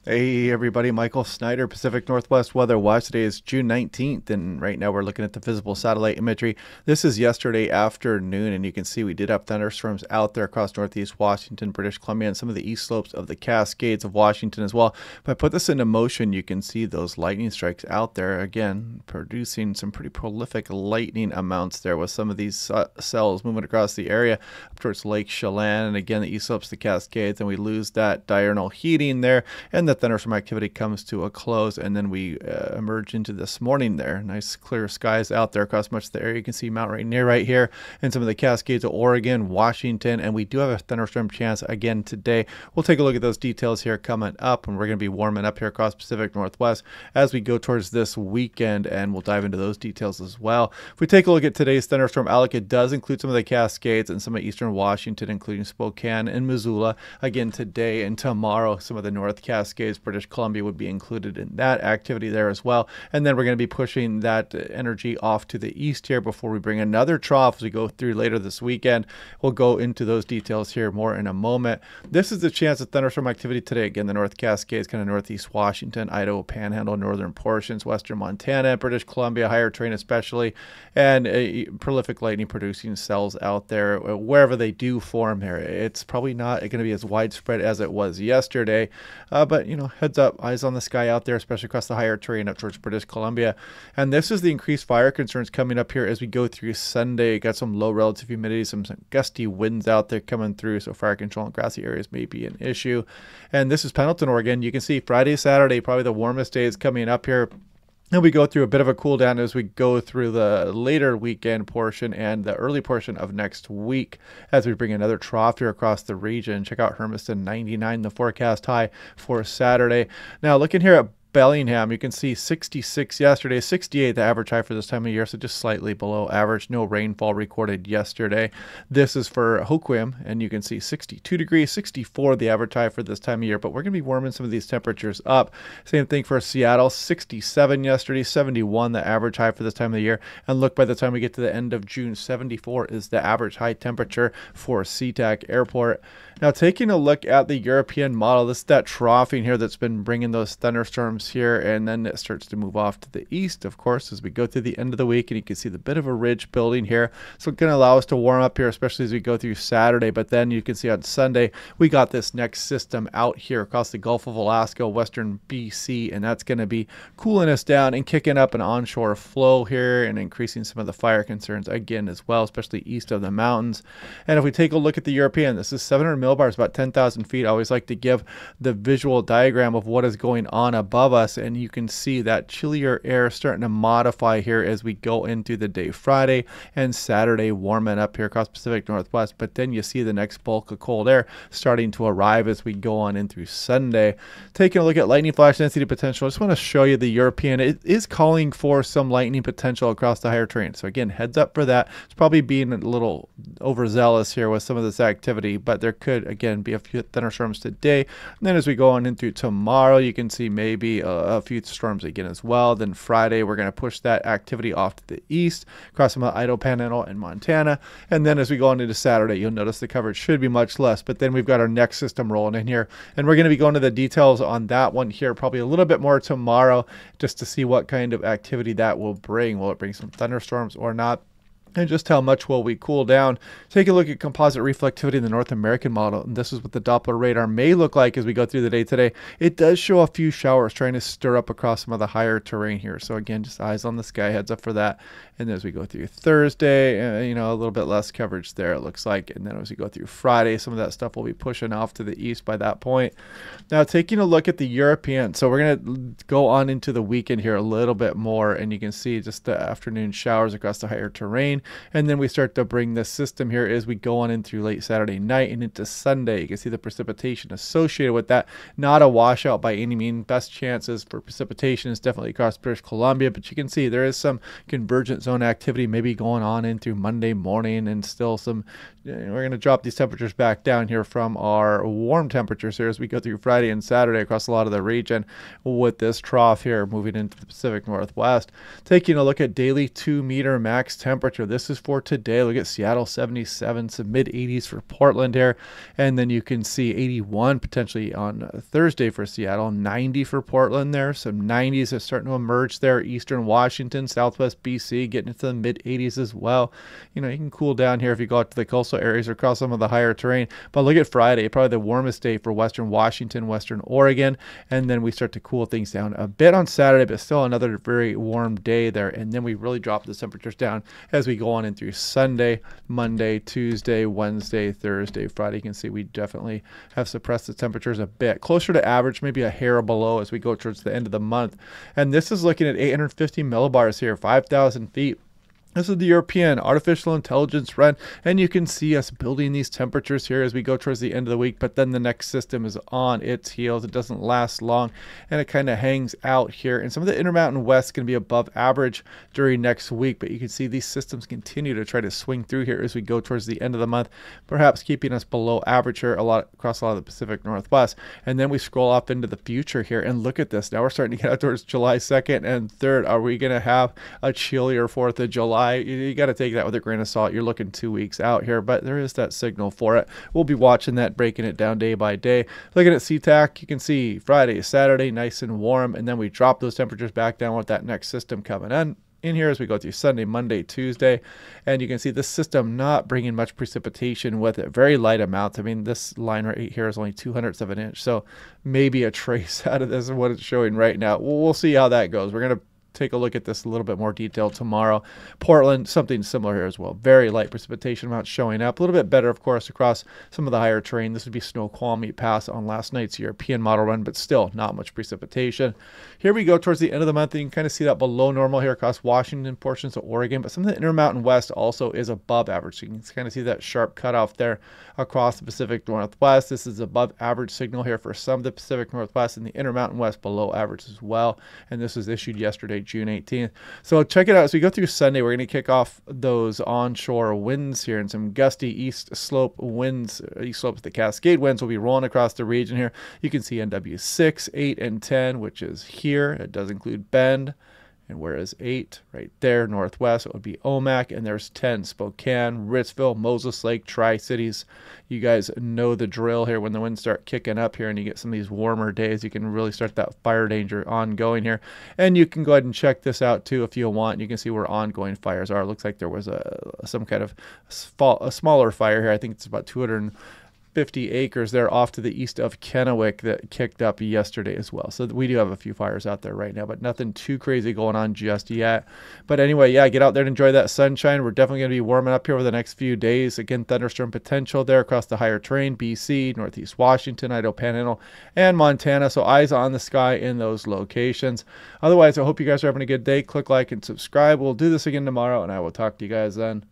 Hey everybody, Michael Snyder, Pacific Northwest Weather Watch. Today is June 19th, and right now we're looking at the visible satellite imagery. This is yesterday afternoon, and you can see we did have thunderstorms out there across northeast Washington, British Columbia, and some of the east slopes of the Cascades of Washington as well. If I put this into motion, you can see those lightning strikes out there, again, producing some pretty prolific lightning amounts there with some of these cells moving across the area up towards Lake Chelan, and again, the east slopes of the Cascades, and we lose that diurnal heating there, and the thunderstorm activity comes to a close, and then we emerge into this morning there. Nice clear skies out there across much of the area. You can see Mount Rainier right here and some of the Cascades of Oregon, Washington, and we do have a thunderstorm chance again today. We'll take a look at those details here coming up, and we're going to be warming up here across Pacific Northwest as we go towards this weekend, and we'll dive into those details as well. If we take a look at today's thunderstorm outlook, it does include some of the Cascades and some of eastern Washington, including Spokane and Missoula. Again, today and tomorrow, some of the North Cascades, British Columbia would be included in that activity there as well. And then we're going to be pushing that energy off to the east here before we bring another trough as we go through later this weekend. We'll go into those details here more in a moment. This is the chance of thunderstorm activity today. Again, the North Cascades, kind of northeast Washington, Idaho, Panhandle, northern portions, western Montana, British Columbia, higher terrain especially, and prolific lightning producing cells out there wherever they do form here. It's probably not going to be as widespread as it was yesterday, but heads up, eyes on the sky out there, especially across the higher terrain up towards British Columbia. And this is the increased fire concerns coming up here as we go through Sunday. Got some low relative humidity, some gusty winds out there coming through, so fire control in grassy areas may be an issue. And this is Pendleton, Oregon. You can see Friday, Saturday, probably the warmest days coming up here. And we go through a bit of a cool down as we go through the later weekend portion and the early portion of next week as we bring another trough here across the region. Check out Hermiston 99, the forecast high for Saturday. Now looking here at Bellingham, you can see 66 yesterday, 68 the average high for this time of year, so just slightly below average. No rainfall recorded yesterday. This is for Hoquiam, and you can see 62 degrees, 64 the average high for this time of year, but we're going to be warming some of these temperatures up. Same thing for Seattle, 67 yesterday, 71 the average high for this time of the year, and look, by the time we get to the end of June, 74 is the average high temperature for SeaTac Airport. Now, taking a look at the European model, this is that troughing here that's been bringing those thunderstorms here, and then it starts to move off to the east, of course, as we go through the end of the week, and you can see the bit of a ridge building here. So it's going to allow us to warm up here, especially as we go through Saturday, but then you can see on Sunday, we got this next system out here across the Gulf of Alaska, western BC, and that's going to be cooling us down and kicking up an onshore flow here and increasing some of the fire concerns again as well, especially east of the mountains. And if we take a look at the European, this is 700 millibars, about 10,000 feet. I always like to give the visual diagram of what is going on above us, and you can see that chillier air starting to modify here as we go into the day Friday and Saturday, warming up here across Pacific Northwest. But then you see the next bulk of cold air starting to arrive as we go on in through Sunday. Taking a look at lightning flash density potential, I just want to show you the European. It is calling for some lightning potential across the higher terrain. So again, heads up for that. It's probably being a little overzealous here with some of this activity, but there could again be a few thunderstorms today. And then as we go on into tomorrow, you can see maybe a few storms again as well. Then Friday, we're going to push that activity off to the east across some of the Idaho, Panhandle, and Montana. And then as we go on into Saturday, you'll notice the coverage should be much less. But then we've got our next system rolling in here, and we're going to be going to the details on that one here probably a little bit more tomorrow, just to see what kind of activity that will bring. Will it bring some thunderstorms or not? And just how much will we cool down? Take a look at composite reflectivity in the North American model, and this is what the Doppler radar may look like as we go through the day today. It does show a few showers trying to stir up across some of the higher terrain here. So again, just eyes on the sky, heads up for that. And as we go through Thursday, a little bit less coverage there, it looks like. And then as we go through Friday, some of that stuff will be pushing off to the east by that point. Now, taking a look at the European, so we're going to go on into the weekend here a little bit more, and you can see just the afternoon showers across the higher terrain. And then we start to bring this system here as we go on in through late Saturday night and into Sunday. You can see the precipitation associated with that. Not a washout by any means. Best chances for precipitation is definitely across British Columbia, but you can see there is some convergent zone activity maybe going on into Monday morning, and still some, we're going to drop these temperatures back down here from our warm temperatures here as we go through Friday and Saturday across a lot of the region, with this trough here moving into the Pacific Northwest. Taking a look at daily 2-meter max temperature. this is for today. Look at Seattle 77, some mid 80s for Portland here. And then you can see 81 potentially on Thursday for Seattle, 90 for Portland there. Some 90s are starting to emerge there. Eastern Washington, Southwest BC getting into the mid 80s as well. You can cool down here if you go out to the coastal areas or across some of the higher terrain. But look at Friday, probably the warmest day for Western Washington, Western Oregon. And then we start to cool things down a bit on Saturday, but still another very warm day there. And then we really drop the temperatures down as we go on in through Sunday, Monday, Tuesday, Wednesday, Thursday, Friday. You can see we definitely have suppressed the temperatures a bit, closer to average, maybe a hair below as we go towards the end of the month. And this is looking at 850 millibars here, 5,000 feet. This is the European Artificial Intelligence run, and you can see us building these temperatures here as we go towards the end of the week, but then the next system is on its heels. It doesn't last long, and it kind of hangs out here. And some of the Intermountain West can be above average during next week, but you can see these systems continue to try to swing through here as we go towards the end of the month, perhaps keeping us below average here across a lot of the Pacific Northwest. And then we scroll off into the future here, and look at this. Now we're starting to get out towards July 2nd and 3rd. Are we going to have a chillier 4th of July? You got to take that with a grain of salt. You're looking 2 weeks out here, but there is that signal for it. We'll be watching that, breaking it down day by day. Looking at SeaTac, you can see Friday, Saturday, nice and warm, and then we drop those temperatures back down with that next system coming in here as we go through Sunday, Monday, Tuesday. And you can see this system not bringing much precipitation with it, very light amounts. I mean, this line right here is only 200ths of an inch, so maybe a trace out of this is what it's showing right now. We'll see how that goes. We're going to take a look at this a little bit more detail tomorrow. Portland, something similar here as well. Very light precipitation amounts showing up. A little bit better, of course, across some of the higher terrain. This would be Snoqualmie Pass on last night's European model run, but still not much precipitation. Here we go towards the end of the month, and you can kind of see that below normal here across Washington, portions of Oregon, but some of the Intermountain West also is above average. So you can kind of see that sharp cutoff there across the Pacific Northwest. This is above average signal here for some of the Pacific Northwest, and the Intermountain West below average as well. And this was issued yesterday, June 18th. So check it out. As we go through Sunday, we're going to kick off those onshore winds here, and some gusty east slope winds, east slopes of the Cascade winds will be rolling across the region here. You can see NW 6, 8, and 10, which is here. It does include Bend. And where is 8? Right there, northwest, it would be Omak. And there's 10, Spokane, Ritzville, Moses Lake, Tri-Cities. You guys know the drill here. When the winds start kicking up here and you get some of these warmer days, you can really start that fire danger ongoing here. And you can go ahead and check this out too if you want. You can see where ongoing fires are. It looks like there was some kind of a smaller fire here. I think it's about 250 acres there off to the east of Kennewick that kicked up yesterday as well. So we do have a few fires out there right now, but nothing too crazy going on just yet. But anyway, yeah, get out there and enjoy that sunshine. We're definitely going to be warming up here over the next few days. Again, thunderstorm potential there across the higher terrain, BC, Northeast Washington, Idaho Panhandle, and Montana. So eyes on the sky in those locations. Otherwise, I hope you guys are having a good day. Click like and subscribe. We'll do this again tomorrow, and I will talk to you guys then.